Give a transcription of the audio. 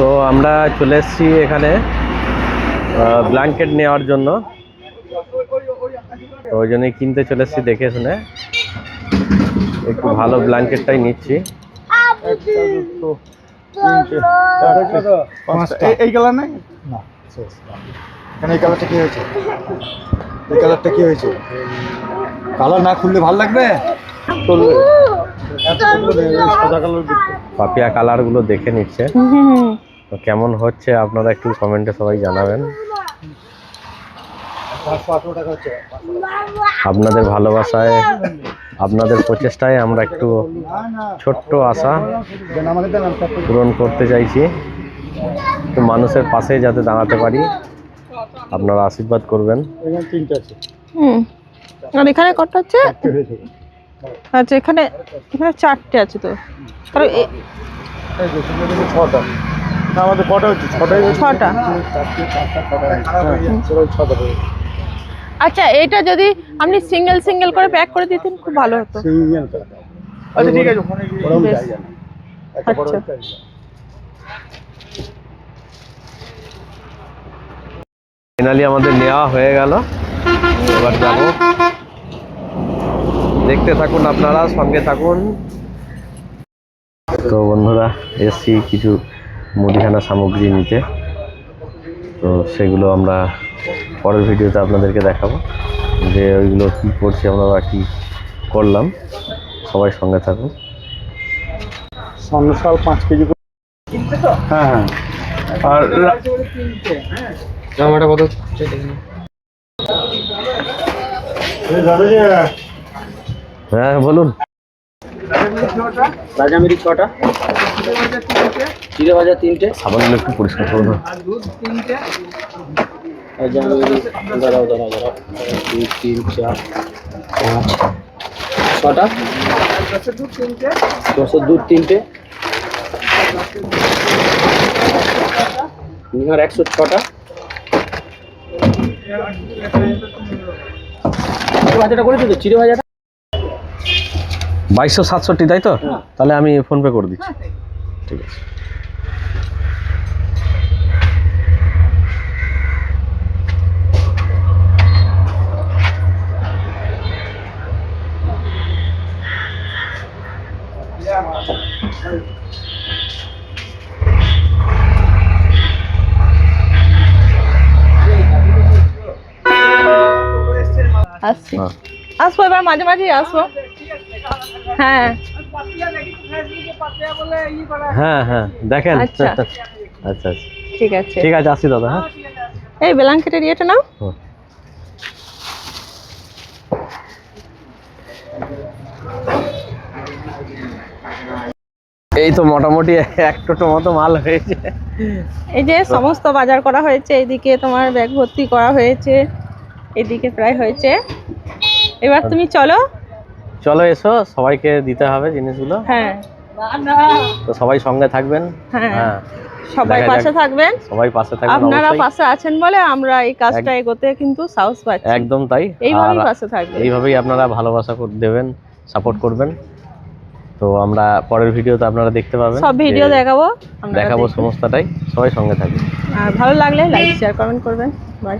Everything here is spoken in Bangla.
তো আমরা চলে এসেছি এখানে ব্ল্যাঙ্কেট নেওয়ার জন্য, তো ওই জন্যই কিনতে চলে এসেছি। দেখে শুনে একটু ভালো ব্ল্যাঙ্কেটটাই নিচ্ছি। এই কালার নাই না, এই কালারটা কি হয়েছে? এই কালারটা কি হয়েছে? কালার না খুললে ভালো লাগবে। পাপিয়া কালারগুলো দেখে নিচ্ছে, তো কেমন হচ্ছে আপনারা একটু কমেন্টে সবাই জানাবেন। আপনাদের ভালোবাসায়, আপনাদের প্রচেষ্টায় আমরা একটু ছোট্ট আশা পূরণ করতে চাইছি, একটু মানুষের পাশে যাতে দাঁড়াতে পারি। আপনারা আশীর্বাদ করবেন। আর এখানে কটা আছে? আচ্ছা, এখানে চারটে আছে। তো আমাদের কটা হচ্ছে? ছটা। আচ্ছা, এটা যদি আপনি সিঙ্গেল সিঙ্গেল করে প্যাক করে দিতেন খুব ভালো হতো। আচ্ছা ঠিক আছে। আচ্ছা, ফাইনালি আমাদের নেওয়া হয়ে গেল, এবার যাব। দেখতে থাকুন, আপনারা সঙ্গে থাকুন। তো বন্ধুরা, এসছি কিছু মুদিখানা সামগ্রী নিতে, তো সেগুলো আমরা পরের ভিডিওতে আপনাদেরকে দেখাবো যে ওইগুলো কী করছি আমরা বা কী করলাম। সবাই সঙ্গে থাকুন। সাল 5 কেজি। হ্যাঁ হ্যাঁ। আর জামাটা কত? হ্যাঁ বলুন। রাজামিরি 6টা, জিরে ভাজা 3টে, সাবানগুলো একটু পরিষ্কার করুন। রাজামিরি দাঁড়াও 2 3 4 5 6টা, রসের দুধ 3টে, নিহার 106টা, ভাজাটা করেছো তো? চিড়ে ভাজাটা 2267, তাই তো? তাহলে আমি ফোনপে করে দিচ্ছি। ঠিক আছে। আসছি। আসবো এবার, মাঝে মাঝে আসবো। হ্যাঁ হ্যাঁ হ্যাঁ, দেখেন। আচ্ছা আচ্ছা আচ্ছা, ঠিক আছে। ঠিক আছে, আসি দাদা। হ্যাঁ, এই ব্ল্যাঙ্কেটের ইয়েটা নাও। এই তো মোটামুটি 1 টোটো মতো মাল হয়েছে। এই যে সমস্ত বাজার করা হয়েছে, এদিকে তোমার ব্যাগ ভর্তি করা হয়েছে, এদিকে প্রায় হয়েছে। এবার তুমি চলো চলো, এসো, সবাইকে দিতে হবে জিনিসগুলো। হ্যাঁ, তো সবাই সঙ্গে থাকবেন। হ্যাঁ, হ্যাঁ, সবাই দেখা পাশে যাক। থাকবেন। সবাই পাশে থাকবেন, আপনারা অবশ্যই। পাশে আছেন বলে আমরা এই কাজটা এগোতে কিন্তু সাহস পাচ্ছি। একদম তাই। এইভাবেই আর পাশে থাকবেন। এইভাবেই আপনারা ভালোবাসা দেবেন, সাপোর্ট করবেন। তো আমরা পরের ভিডিওতে আপনারা দেখতে পাবেন, সব ভিডিও দেখাবো, সমস্তটাই। সবাই সঙ্গে থাকবেন। আর ভালো লাগলে লাইক শেয়ার কমেন্ট করবেন। বাই।